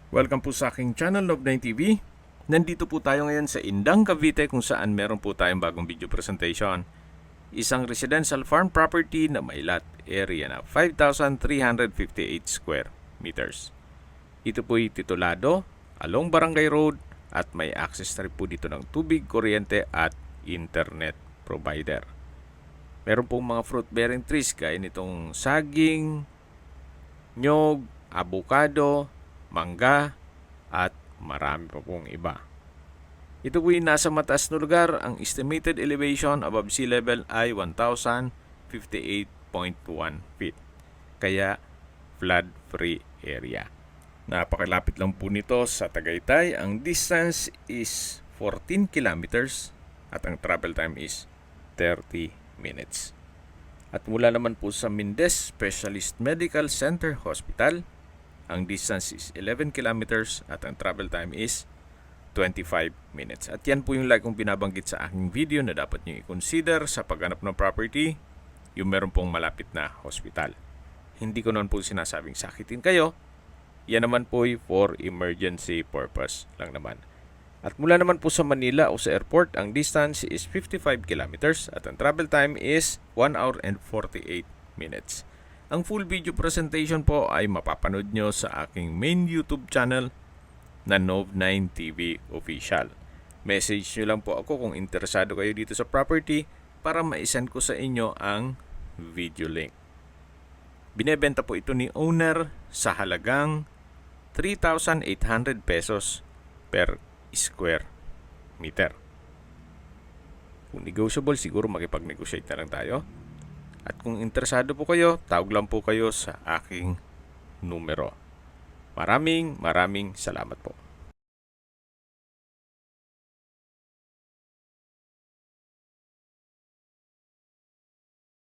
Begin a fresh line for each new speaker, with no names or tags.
Welcome po sa aking channel, Love9 TV. Nandito po tayo ngayon sa Indang, Cavite kung saan meron po tayong bagong video presentation. Isang residential farm property na may lot area na 5,358 square meters. Ito po'y titulado along Barangay Road at may access na rin po dito ng tubig, kuryente at internet provider. Meron pong mga fruit bearing trees gaya nitong saging, nyog, avocado, mangga, at marami pa pong iba. Ito po'y nasa mataas na lugar. Ang estimated elevation above sea level ay 1,058.1 feet. Kaya flood-free area. Napakalapit lang po nito sa Tagaytay. Ang distance is 14 kilometers at ang travel time is 30 minutes. At mula naman po sa Mindes Specialist Medical Center Hospital, ang distance is 11 kilometers at ang travel time is 25 minutes. At yan po yung like kong binabanggit sa aking video na dapat nyo i-consider sa paghanap ng property, yung meron pong malapit na hospital. Hindi ko naman po sinasabing sakitin kayo. Yan naman po for emergency purpose lang naman. At mula naman po sa Manila o sa airport, ang distance is 55 kilometers at ang travel time is 1 hour and 48 minutes. Ang full video presentation po ay mapapanood nyo sa aking main YouTube channel na Love9 TV Official. Message nyo lang po ako kung interesado kayo dito sa property para ma-send ko sa inyo ang video link. Binebenta po ito ni owner sa halagang 3,800 pesos per square meter. Kung negotiable, siguro makipag-negotiate na lang tayo. At kung interesado po kayo, tawag lang po kayo sa aking numero. Maraming salamat po.